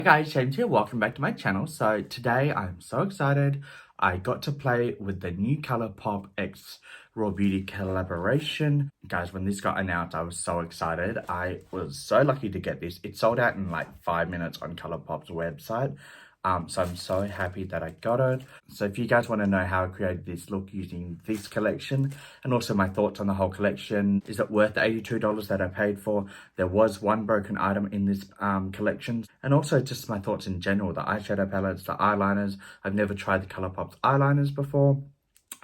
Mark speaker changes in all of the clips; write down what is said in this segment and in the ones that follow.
Speaker 1: Hey guys, James here. Welcome back to my channel. So today I'm so excited. I got to play with the new ColourPop X Raw Beauty collaboration. Guys, when this got announced, I was so excited. I was so lucky to get this. It sold out in like 5 minutes on ColourPop's website. So I'm so happy that I got it. So if you guys want to know how I created this look using this collection and also my thoughts on the whole collection, is it worth the $82 that I paid for? There was one broken item in this collection, and also just my thoughts in general, the eyeshadow palettes, the eyeliners. I've never tried the ColourPop's eyeliners before,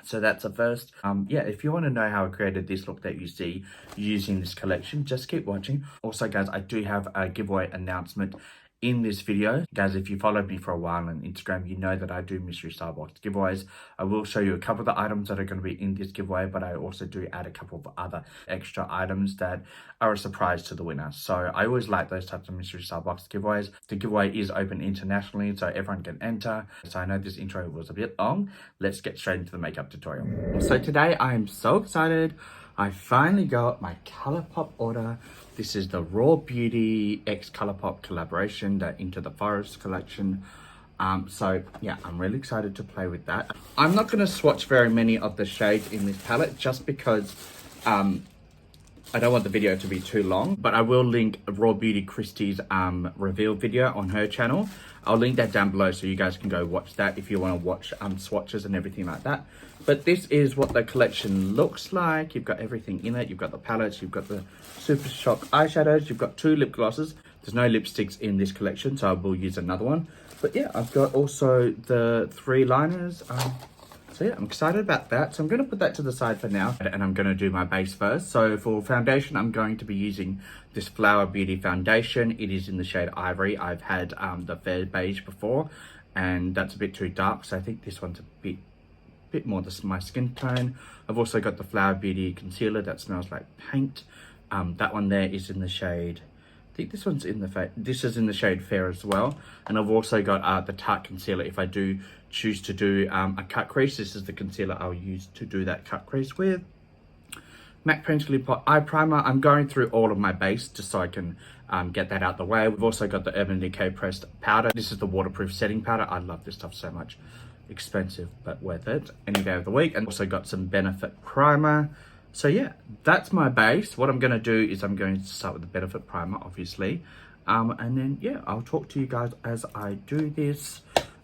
Speaker 1: so that's a first. Yeah, if you want to know how I created this look that you see using this collection, just keep watching. Also guys, I do have a giveaway announcement in this video. Guys, if you followed me for a while on Instagram, you know that I do mystery star box giveaways. I will show you a couple of the items that are going to be in this giveaway, but I also do add a couple of other extra items that are a surprise to the winner. So I always like those types of mystery star box giveaways. The giveaway is open internationally, so everyone can enter. So I know this intro was a bit long. Let's get straight into the makeup tutorial. So today I am so excited. I finally got my ColourPop order. This is the Raw Beauty X ColourPop collaboration, the Into the Forest collection. So yeah, I'm really excited to play with that. I'm not going to swatch very many of the shades in this palette just because I don't want the video to be too long, but I will link Raw Beauty Kristi's reveal video on her channel. I'll link that down below so you guys can go watch that if you want to watch swatches and everything like that. But this is what the collection looks like. You've got everything in it. You've got the palettes, you've got the Super Shock eyeshadows, you've got 2 lip glosses. There's no lipsticks in this collection, so I will use another one. But yeah, I've got also the 3 liners. So yeah, I'm excited about that. So I'm going to put that to the side for now, and I'm going to do my base first. So for foundation, I'm going to be using this Flower Beauty foundation. It is in the shade Ivory. I've had the Fair Beige before, and that's a bit too dark. So I think this one's a bit more my skin tone. I've also got the Flower Beauty concealer that smells like paint. That one there is in the shade, I think this one's in this is in the shade Fair as well. And I've also got the Tarte concealer. If I do choose to do a cut crease, this is the concealer I'll use to do that cut crease with. MAC Painterly Pot Eye Primer. I'm going through all of my base just so I can get that out the way. We've also got the Urban Decay pressed powder. This is the waterproof setting powder. I love this stuff so much. Expensive but worth it any day of the week. And also got some Benefit primer. So yeah, that's my base. What I'm going to do is I'm going to start with the Benefit primer, obviously, and then yeah, I'll talk to you guys as I do this,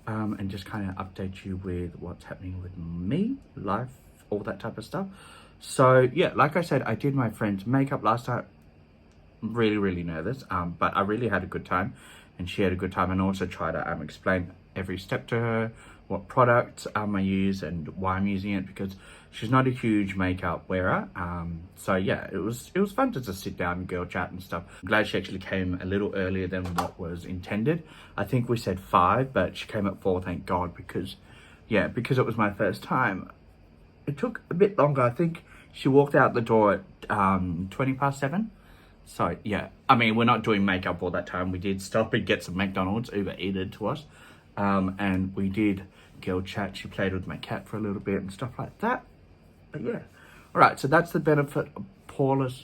Speaker 1: and just kind of update you with what's happening with me, life, all that type of stuff. So yeah, like I said, I did my friend's makeup last time. Really nervous, but I really had a good time, and she had a good time, and also try to explain every step to her, what product I use and why I'm using it, because she's not a huge makeup wearer. So yeah, it was fun to just sit down and girl chat and stuff. I'm glad she actually came a little earlier than what was intended. I think we said 5, but she came at 4, thank God, because yeah, because it was my first time. It took a bit longer. I think she walked out the door at 7:20. So yeah, I mean, we're not doing makeup all that time. We did stop and get some McDonald's Uber eated to us, and we did girl chat. She played with my cat for a little bit and stuff like that. But yeah, all right, so that's the Benefit Poreless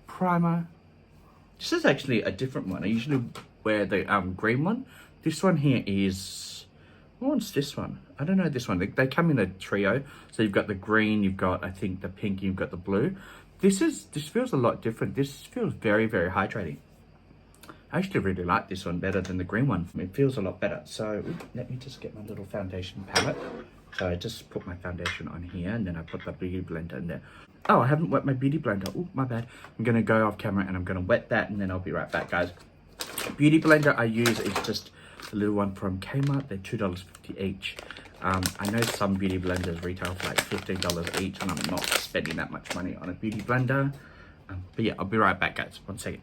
Speaker 1: primer. This is actually a different one. I usually wear the green one. This one here is, what one's this one? I don't know this one. They come in a trio. So you've got the green, you've got, I think, the pink, you've got the blue. This feels a lot different. This feels very hydrating. I actually really like this one better than the green one. It feels a lot better. So let me just get my little foundation palette. So I just put my foundation on here, and then I put the beauty blender in there. Oh, I haven't wet my beauty blender. Oh, my bad. I'm going to go off camera and I'm going to wet that, and then I'll be right back, guys. Beauty blender I use is just a little one from Kmart. They're $2.50 each. I know some beauty blenders retail for like $15 each, and I'm not spending that much money on a beauty blender. But yeah, I'll be right back, guys. 1 second.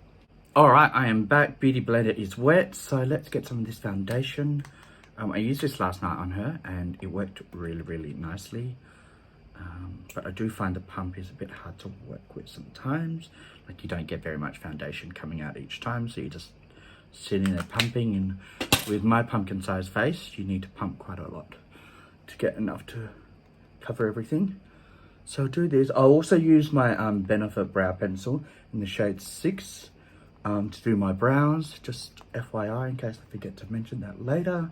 Speaker 1: All right, I am back. Beauty blender is wet, so let's get some of this foundation. I used this last night on her, and it worked really nicely. But I do find the pump is a bit hard to work with sometimes. Like, you don't get very much foundation coming out each time, so you're just sitting there pumping. And with my pumpkin-sized face, you need to pump quite a lot to get enough to cover everything. So do this. I'll also use my Benefit brow pencil in the shade 6. to do my brows, just FYI in case I forget to mention that later.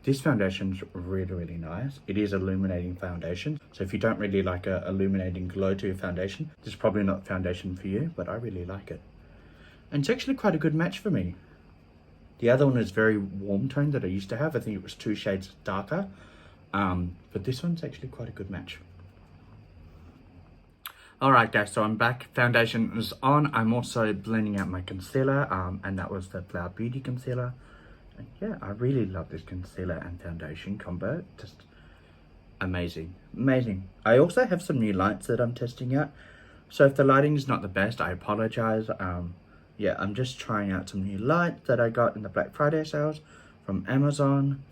Speaker 1: This foundation's really, really nice. It is illuminating foundation. So if you don't really like a illuminating glow to your foundation, this is probably not foundation for you, but I really like it. And it's actually quite a good match for me. The other one is very warm tone that I used to have. I think it was 2 shades darker. But this one's actually quite a good match. Alright guys, so I'm back. Foundation is on. I'm also blending out my concealer, and that was the Flower Beauty concealer. And yeah, I really love this concealer and foundation combo. Just amazing, amazing. I also have some new lights that I'm testing out. So if the lighting is not the best, I apologize. Yeah, I'm just trying out some new lights that I got in the Black Friday sales from Amazon.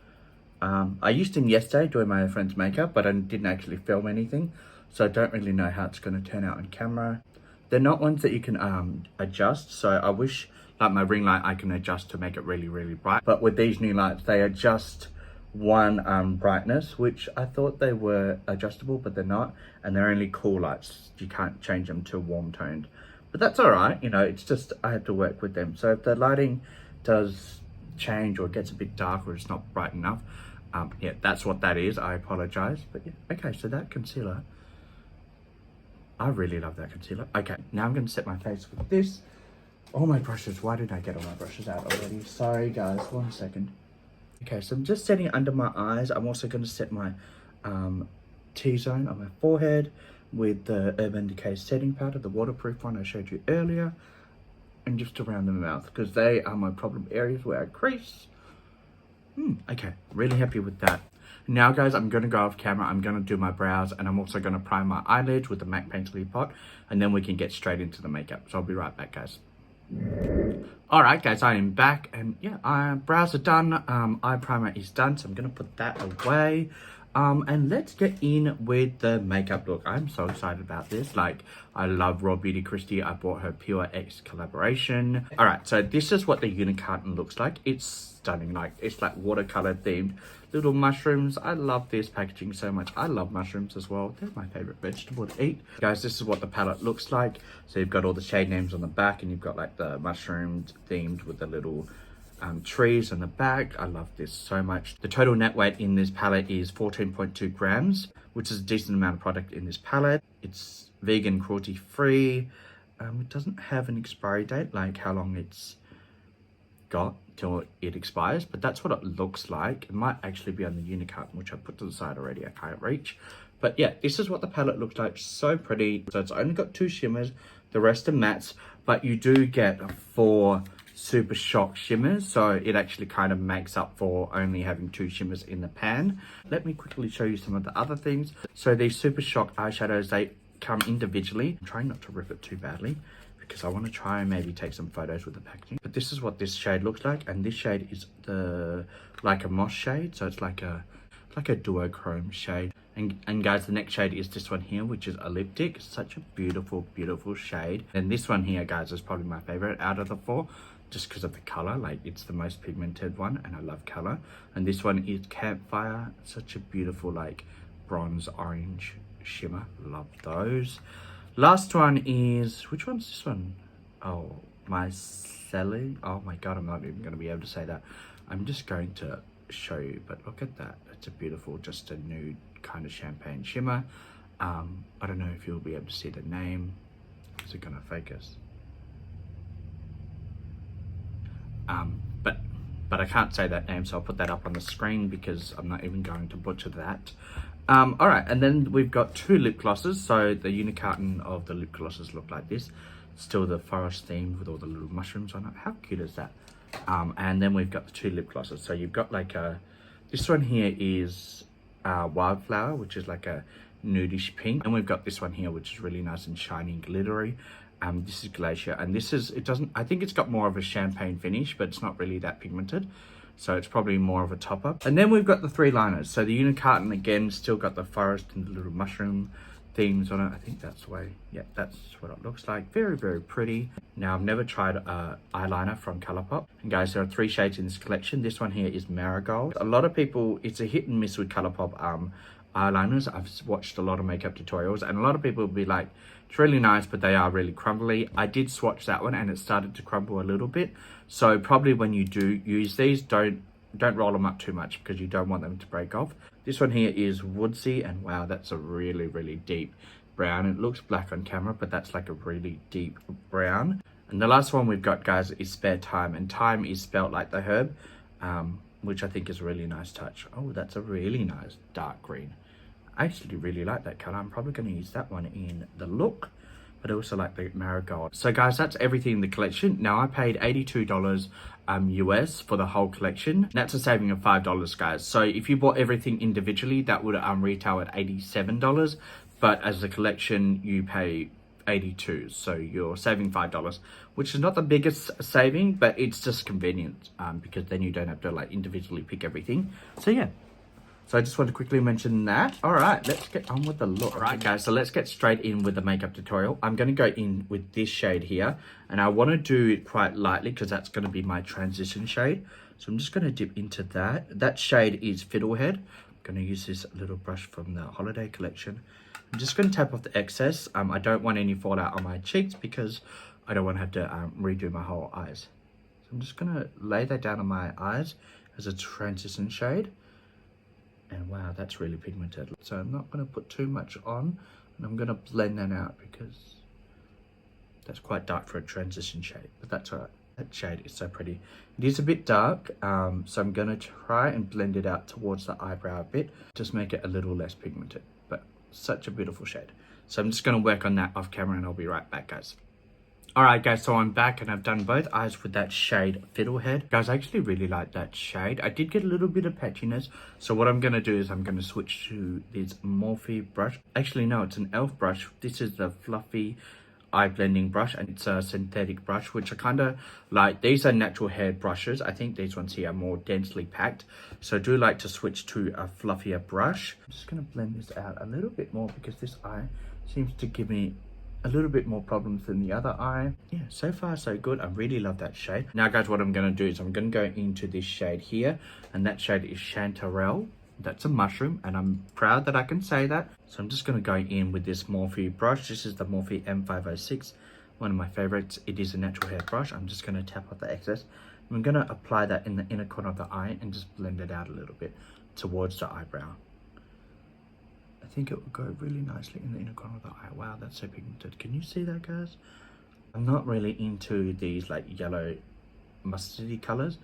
Speaker 1: I used them yesterday doing my friend's makeup, but I didn't actually film anything. So I don't really know how it's going to turn out on camera. They're not ones that you can adjust. So I wish, like my ring light, I can adjust to make it really, really bright. But with these new lights, they adjust one brightness, which I thought they were adjustable, but they're not. And they're only cool lights. You can't change them to warm toned. But that's all right. You know, it's just I have to work with them. So if the lighting does change or gets a bit dark or it's not bright enough, yeah, that's what that is. I apologize. But yeah, okay, so that concealer, I really love that concealer. Okay, now I'm going to set my face with this. All my brushes. Why did I get all my brushes out already? Sorry, guys. 1 second. Okay, so I'm just setting it under my eyes. I'm also going to set my T-zone on my forehead with the Urban Decay setting powder, the waterproof one I showed you earlier. And just around the mouth, because they are my problem areas where I crease. Okay, really happy with that. Now guys, I'm going to go off camera, I'm going to do my brows, and I'm also going to prime my eyelids with the MAC Painterly Pot, and then we can get straight into the makeup. So I'll be right back, guys. Alright guys, I am back, and yeah, brows are done, eye primer is done, so I'm going to put that away. And let's get in with the makeup look. I'm so excited about this. Like, I love Raw Beauty Kristi. I bought her Pure X collaboration. All right, so this is what the unicarton looks like. It's stunning. Like, it's like watercolor themed little mushrooms. I love this packaging so much. I love mushrooms as well. They're my favorite vegetable to eat. Guys, this is what the palette looks like. So you've got all the shade names on the back, and you've got like the mushrooms themed with the little trees on the back. I love this so much. The total net weight in this palette is 14.2 grams, which is a decent amount of product in this palette. It's vegan, cruelty free. It doesn't have an expiry date, like how long it's got till it expires, but that's what it looks like. It might actually be on the unicarton, which I put to the side already. I can't reach. But yeah, this is what the palette looks like. So pretty. So it's only got 2 shimmers. The rest are mattes, but you do get 4 Super Shock shimmers, so it actually kind of makes up for only having 2 shimmers in the pan. Let me quickly show you some of the other things. So these Super Shock eyeshadows, they come individually. I'm trying not to rip it too badly because I want to try and maybe take some photos with the packaging. But this is what this shade looks like, and this shade is the like a moss shade, so it's like a duochrome shade. And guys, the next shade is this one here, which is elliptic. Such a beautiful, beautiful shade. And this one here, guys, is probably my favorite out of the 4. Just because of the color, like it's the most pigmented one, and I love color. And this one is Campfire. Such a beautiful like bronze orange shimmer. Love those. Last one is, which one's this one? Oh, Mycelium. Oh my god, I'm not even going to be able to say that. I'm just going to show you, but look at that. It's a beautiful, just a nude kind of champagne shimmer. I don't know if you'll be able to see the name. Is it going to focus? But I can't say that name, so I'll put that up on the screen because I'm not even going to butcher that. All right, and then we've got 2 lip glosses. So the unicarton of the lip glosses look like this. Still the forest theme with all the little mushrooms on it. How cute is that? And then we've got the 2 lip glosses. So you've got like this one here is Wildflower, which is like a nudish pink. And we've got this one here, which is really nice and shiny and glittery. This is Glacier, and this is, I think it's got more of a champagne finish, but it's not really that pigmented. So it's probably more of a top up. And then we've got the 3 liners. So the unicarton, again, still got the forest and the little mushroom themes on it. I think that's the way, yeah, that's what it looks like. Very, very pretty. Now, I've never tried eyeliner from ColourPop. And guys, there are 3 shades in this collection. This one here is Marigold. A lot of people, it's a hit and miss with ColourPop eyeliners. I've watched a lot of makeup tutorials, and a lot of people will be like, It's really nice, but they are really crumbly. I did swatch that one and it started to crumble a little bit. So probably when you do use these, don't roll them up too much because you don't want them to break off. This one here is Woodsy, and wow, that's a really, really deep brown. It looks black on camera, but that's like a really deep brown. And the last one we've got, guys, is Spare Time, and Time is spelt like the herb, which I think is a really nice touch. Oh, that's a really nice dark green. I actually really like that color. I'm probably going to use that one in the look, but I also like the marigold. So guys, that's everything in the collection. Now I paid $82 US for the whole collection. That's a saving of $5, guys. So if you bought everything individually, that would retail at $87, but as a collection you pay 82, so you're saving $5, which is not the biggest saving, but it's just convenient because then you don't have to like individually pick everything. So yeah. So I just want to quickly mention that. All right, let's get on with the look. All right, guys, so let's get straight in with the makeup tutorial. I'm going to go in with this shade here, and I want to do it quite lightly because that's going to be my transition shade. So I'm just going to dip into that. That shade is Fiddlehead. I'm going to use this little brush from the holiday collection. I'm just going to tap off the excess. I don't want any fallout on my cheeks because I don't want to have to redo my whole eyes. So I'm just going to lay that down on my eyes as a transition shade. And wow, that's really pigmented. So I'm not going to put too much on, and I'm going to blend that out because that's quite dark for a transition shade, but that's all right. That shade is so pretty. It is a bit dark, so I'm going to try and blend it out towards the eyebrow a bit, just make it a little less pigmented, but such a beautiful shade. So I'm just going to work on that off camera, and I'll be right back, guys. Alright guys, so I'm back and I've done both eyes with that shade Fiddlehead. Guys, I actually really like that shade. I did get a little bit of patchiness, so what I'm going to do is I'm going to switch to this Morphe brush. Actually no, it's an e.l.f. brush. This is the fluffy eye blending brush, and it's a synthetic brush, which I kind of like. These are natural hair brushes. I think these ones here are more densely packed, so I do like to switch to a fluffier brush. I'm just going to blend this out a little bit more because this eye seems to give me a little bit more problems than the other eye. Yeah, so far so good. I really love that shade. Now guys, what I'm going to do is I'm going to go into this shade here, and that shade is Chanterelle. That's a mushroom, and I'm proud that I can say that. So I'm just going to go in with this Morphe brush. This is the Morphe M506, one of my favorites. It is a natural hair brush. I'm just going to tap off the excess. I'm going to apply that in the inner corner of the eye and just blend it out a little bit towards the eyebrow. I think it will go really nicely in the inner corner of the eye. Wow, that's so pigmented. Can you see that, guys? I'm not really into these like yellow mustardy colors,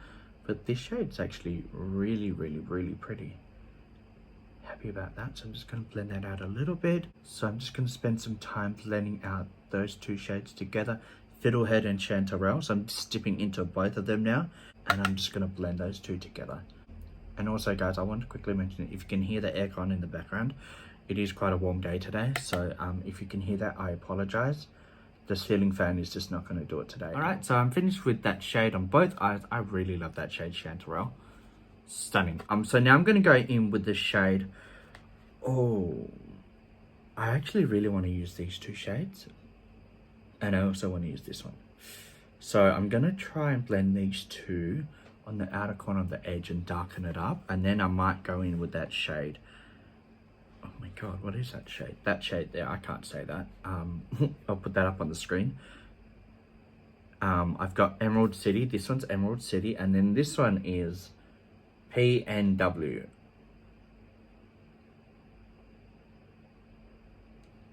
Speaker 1: but this shade's actually really, really, really pretty. Happy about that. So I'm just going to blend that out a little bit. So I'm just going to spend some time blending out those two shades together, Fiddlehead and Chanterelle. So I'm just dipping into both of them now, and I'm just going to blend those two together. And also guys, I want to quickly mention, if you can hear the aircon in the background, it is quite a warm day today, so if you can hear that, I apologize. The ceiling fan is just not going to do it today. Alright, so I'm finished with that shade on both eyes. I really love that shade, Chanterelle. Stunning. So now I'm going to go in with the shade. Oh, I actually really want to use these two shades, and I also want to use this one. So I'm going to try and blend these two on the outer corner of the edge and darken it up, and then I might go in with that shade. Oh my god, what is that shade? That shade there, I can't say that. I'll put that up on the screen. I've got Emerald City. This one's Emerald City, and then this one is PNW.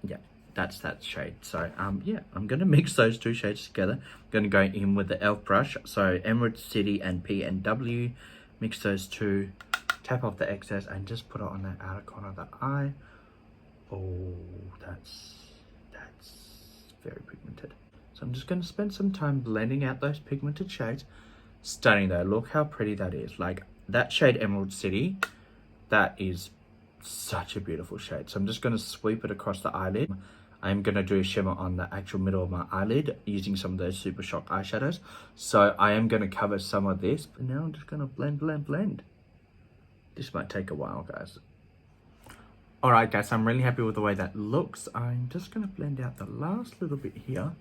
Speaker 1: Yeah, that's that shade. So yeah, I'm gonna mix those two shades together. I'm gonna go in with the e.l.f. brush, so Emerald City and PNW. Mix those two, tap off the excess, and just put it on that outer corner of the eye. Oh, that's very pigmented. So I'm just going to spend some time blending out those pigmented shades. Stunning though, look how pretty that is. Like that shade Emerald City, that is such a beautiful shade. So I'm just going to sweep it across the eyelid. I'm going to do a shimmer on the actual middle of my eyelid using some of those Super Shock eyeshadows. So I am going to cover some of this, but now I'm just going to blend. This might take a while, guys. Alright guys, I'm really happy with the way that looks. I'm just going to blend out the last little bit here.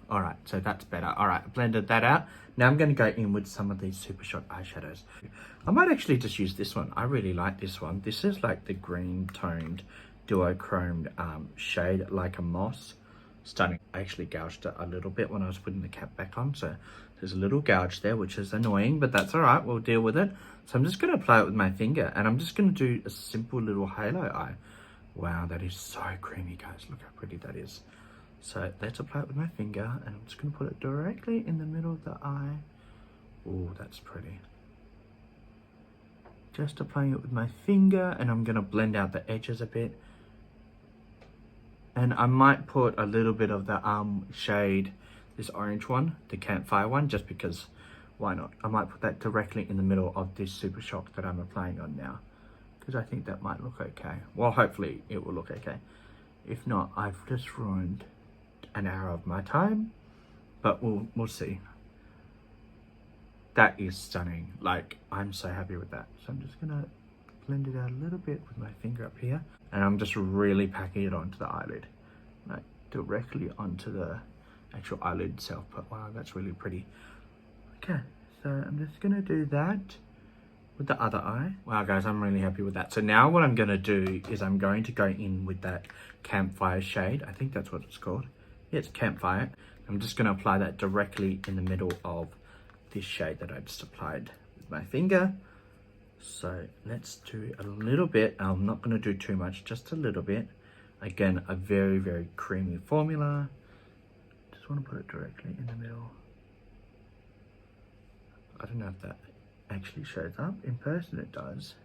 Speaker 1: Alright, so that's better. Alright, I blended that out. Now I'm going to go in with some of these Super Shock eyeshadows. I might actually just use this one. I really like this one. This is like the green toned duochromed shade, like a moss. stunning. I actually gouged it a little bit when I was putting the cap back on, so there's a little gouge there, which is annoying, but that's all right. We'll deal with it. So I'm just going to apply it with my finger, and I'm just going to do a simple little halo eye. Wow, that is so creamy, guys. Look how pretty that is. So let's apply it with my finger, and I'm just going to put it directly in the middle of the eye. Oh, that's pretty. Just applying it with my finger, and I'm going to blend out the edges a bit. And I might put a little bit of the shade, this orange one, the campfire one, just because, why not? I might put that directly in the middle of this Super Shock that I'm applying on now, because I think that might look okay. Well, hopefully it will look okay. If not, I've just ruined an hour of my time, but we'll see. That is stunning. Like, I'm so happy with that. So I'm just gonna blend it out a little bit with my finger up here, and I'm just really packing it onto the eyelid, like directly onto the actual eyelid itself. But wow, that's really pretty. Okay, so I'm just gonna do that with the other eye. Wow, guys, I'm really happy with that. So now what I'm gonna do is I'm going to go in with that campfire shade. I think that's what it's called. Yeah, it's campfire. I'm just gonna apply that directly in the middle of this shade that I just applied with my finger. So let's do a little bit. I'm not going to do too much, just a little bit. Again, a very, very creamy formula. Just want to put it directly in the middle. I don't know if that actually shows up. In person it does.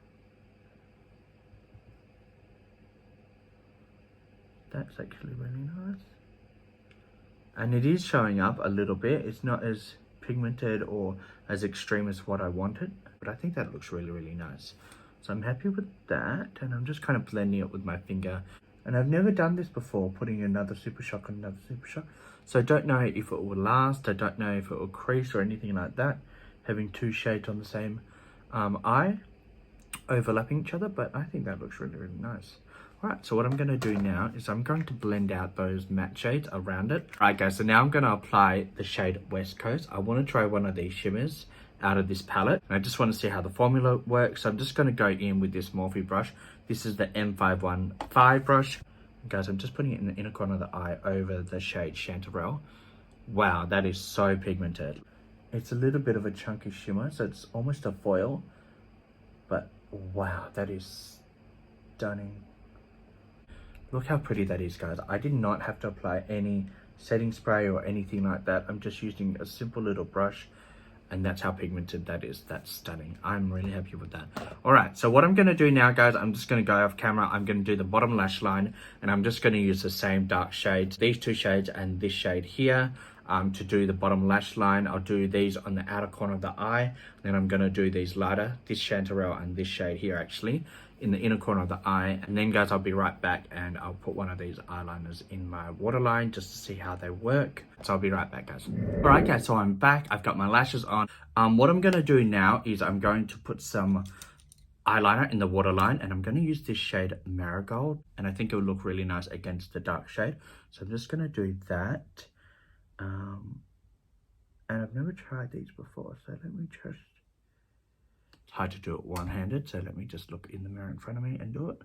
Speaker 1: That's actually really nice. And it is showing up a little bit. It's not as pigmented or as extreme as what I wanted, but I think that looks really, really nice. So I'm happy with that, and I'm just kind of blending it with my finger. And I've never done this before, putting another Super Shock on another Super Shock. So I don't know if it will last, I don't know if it will crease or anything like that, having two shades on the same eye, overlapping each other, but I think that looks really, really nice. Alright, so what I'm going to do now is I'm going to blend out those matte shades around it. Alright guys, so now I'm going to apply the shade West Coast. I want to try one of these shimmers out of this palette, and I just want to see how the formula works. So I'm just going to go in with this Morphe brush. This is the M515 brush. Guys, I'm just putting it in the inner corner of the eye over the shade Chanterelle. Wow, that is so pigmented. It's a little bit of a chunky shimmer, so it's almost a foil, but wow, that is stunning. Look how pretty that is, guys. I did not have to apply any setting spray or anything like that. I'm just using a simple little brush, and that's how pigmented that is. That's stunning. I'm really happy with that. All right, so what I'm going to do now, guys, I'm just going to go off camera. I'm going to do the bottom lash line, and I'm just going to use the same dark shades, these two shades and this shade here, to do the bottom lash line. I'll do these on the outer corner of the eye. Then I'm going to do these lighter, this Chanterelle and this shade here, actually, in the inner corner of the eye. And then, guys, I'll be right back, and I'll put one of these eyeliners in my waterline just to see how they work. So I'll be right back, guys. All right, guys, so I'm back. I've got my lashes on. What I'm going to do now is I'm going to put some eyeliner in the waterline, and I'm going to use this shade Marigold, and I think it will look really nice against the dark shade. So I'm just going to do that. And I've never tried these before, so let me just, it's hard to do it one-handed, so let me just look in the mirror in front of me and do it.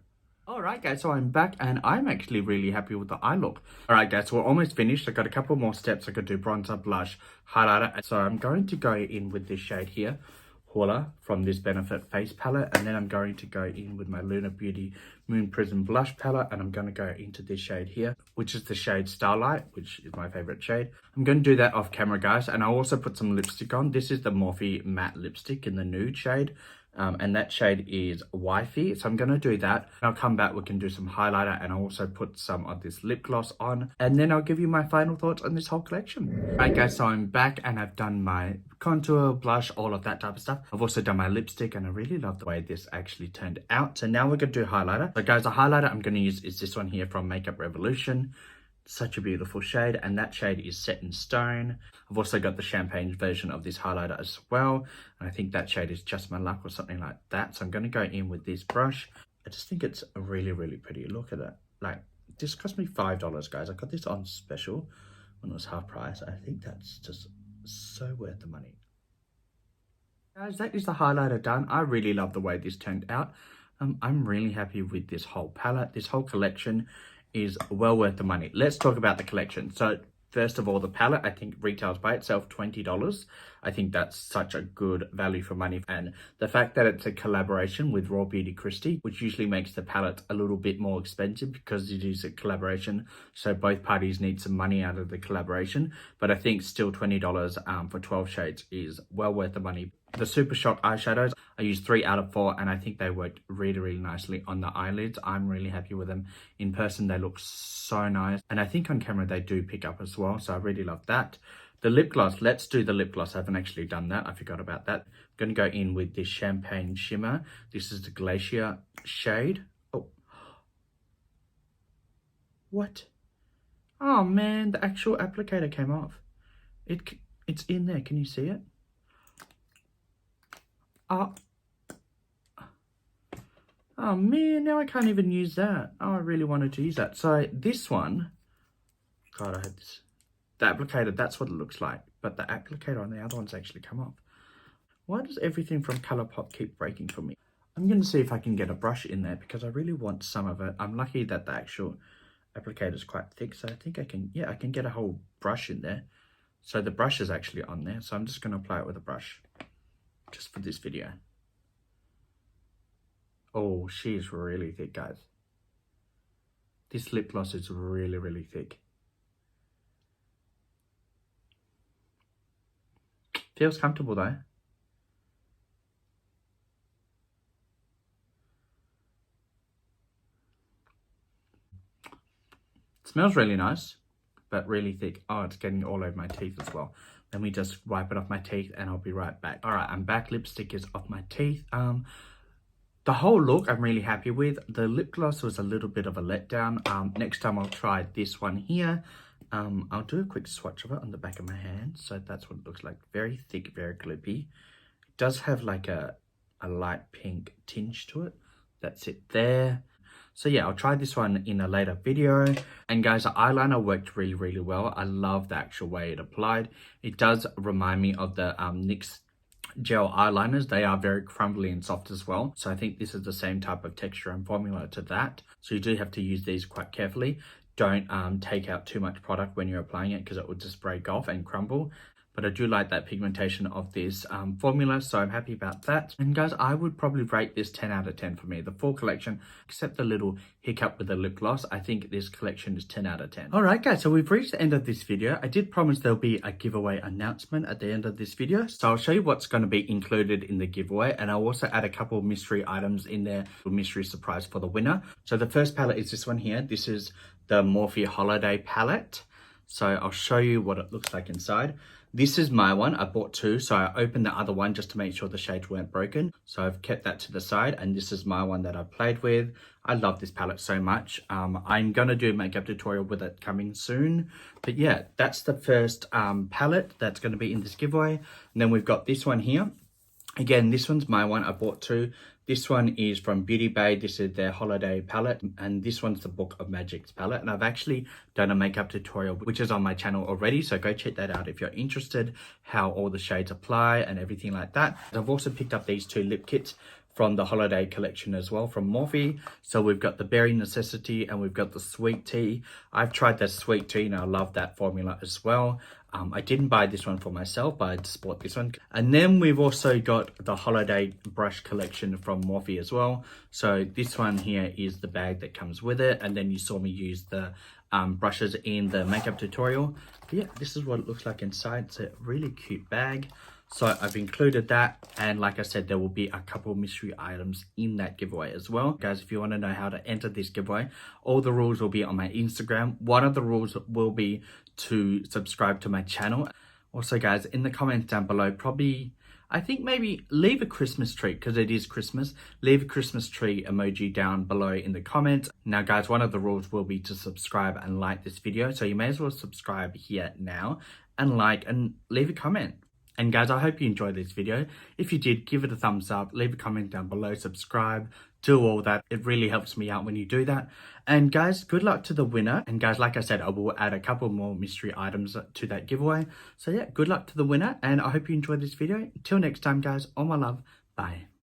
Speaker 1: Alright guys, so I'm back, and I'm actually really happy with the eye look. Alright guys, so we're almost finished. I've got a couple more steps. I could do bronzer, blush, highlighter. So I'm going to go in with this shade here, Hoola, from this Benefit Face palette, and then I'm going to go in with my Lunar Beauty Moon Prism blush palette, and I'm going to go into this shade here, which is the shade Starlight, which is my favorite shade. I'm going to do that off camera, guys, and I'll also put some lipstick on. This is the Morphe matte lipstick in the nude shade, and that shade is Wifey, so I'm going to do that. I'll come back, we can do some highlighter, and I'll also put some of this lip gloss on, and then I'll give you my final thoughts on this whole collection. Alright guys, so I'm back, and I've done my contour, blush, all of that type of stuff. I've also done my lipstick, and I really love the way this actually turned out. So now we're going to do highlighter. So guys, the highlighter I'm going to use is this one here from Makeup Revolution. Such a beautiful shade, and that shade is Set in Stone. I've also got the champagne version of this highlighter as well, and I think that shade is Just My Luck or something like that. So I'm going to go in with this brush. I just think it's really, really pretty. Look at it. Like, this cost me $5, guys. I got this on special when it was half price. I think that's just so worth the money. Guys, that is the highlighter done. I really love the way this turned out. I'm really happy with this whole palette, this whole collection. is well worth the money. Let's talk about the collection. So first of all, the palette, I think retails by itself $20. I think that's such a good value for money. And the fact that it's a collaboration with Beauty Kristi, which usually makes the palette a little bit more expensive because it is a collaboration. So both parties need some money out of the collaboration. But I think still $20 for 12 shades is well worth the money. The Super Shock eyeshadows, I used 3 out of 4 and I think they worked really nicely on the eyelids. I'm really happy with them. In person, they look so nice. And I think on camera, they do pick up as well. So I really love that. The lip gloss, let's do the lip gloss. I haven't actually done that. I forgot about that. I'm going to go in with this Champagne Shimmer. This is the Glacier shade. Oh. What? Oh man, the actual applicator came off. It's in there. Can you see it? Oh man, now I can't even use that. Oh, I really wanted to use that. So this one, God, I had this. The applicator, that's what it looks like. But the applicator on the other one's actually come off. Why does everything from ColourPop keep breaking for me? I'm going to see if I can get a brush in there because I really want some of it. I'm lucky that the actual applicator is quite thick. So I think I can, yeah, I can get a whole brush in there. So the brush is actually on there. So I'm just going to apply it with a brush just for this video. Oh, she is really thick, guys. This lip gloss is really thick. Feels comfortable though. Smells really nice, but really thick. Oh, it's getting all over my teeth as well. Let me just wipe it off my teeth and I'll be right back. All right, I'm back. Lipstick is off my teeth. The whole look I'm really happy with. The lip gloss was a little bit of a letdown. Next time I'll try this one here. I'll do a quick swatch of it on the back of my hand. So that's what it looks like. Very thick, very clippy. It does have like a light pink tinge to it. That's it there. So yeah, I'll try this one in a later video. And guys, the eyeliner worked really well. I love the actual way it applied. It does remind me of the NYX gel eyeliners. They are very crumbly and soft as well. So I think this is the same type of texture and formula to that. So you do have to use these quite carefully. Don't take out too much product when you're applying it because it will just break off and crumble. But I do like that pigmentation of this formula, so I'm happy about that. And guys, I would probably rate this 10 out of 10 for me. The full collection, except the little hiccup with the lip gloss, I think this collection is 10 out of 10. All right, guys, so we've reached the end of this video. I did promise there'll be a giveaway announcement at the end of this video. So I'll show you what's going to be included in the giveaway. And I'll also add a couple of mystery items in there, a mystery surprise for the winner. So the first palette is this one here. This is the Morphe Holiday palette. So I'll show you what it looks like inside. This is my one. I bought 2, so I opened the other one just to make sure the shades weren't broken. So I've kept that to the side, and this is my one that I've played with. I love this palette so much. I'm gonna do a makeup tutorial with it coming soon. But yeah, that's the first palette that's gonna be in this giveaway. And then we've got this one here. Again, this one's my one. I bought 2. This one is from Beauty Bay. This is their holiday palette. And this one's the Book of Magic's palette. And I've actually done a makeup tutorial, which is on my channel already. So go check that out if you're interested, how all the shades apply and everything like that. I've also picked up these 2 lip kits from the holiday collection as well from Morphe. So we've got the Berry Necessity and we've got the Sweet Tea. I've tried the Sweet Tea and I love that formula as well. I didn't buy this one for myself, but I just bought this one. And then we've also got the holiday brush collection from Morphe as well. So this one here is the bag that comes with it. And then you saw me use the brushes in the makeup tutorial. But yeah, this is what it looks like inside. It's a really cute bag. So I've included that, and like I said, there will be a couple mystery items in that giveaway as well. Guys, if you want to know how to enter this giveaway, all the rules will be on my Instagram. One of the rules will be to subscribe to my channel. Also, guys, in the comments down below, probably, I think maybe leave a Christmas tree, because it is Christmas. Leave a Christmas tree emoji down below in the comments. Now, guys, one of the rules will be to subscribe and like this video. So you may as well subscribe here now and like and leave a comment. And guys, I hope you enjoyed this video. If you did, give it a thumbs up, leave a comment down below, subscribe, do all that. It really helps me out when you do that. And guys, good luck to the winner. And guys, like I said, I will add a couple more mystery items to that giveaway. So yeah, good luck to the winner. And I hope you enjoyed this video. Until next time, guys, all my love. Bye.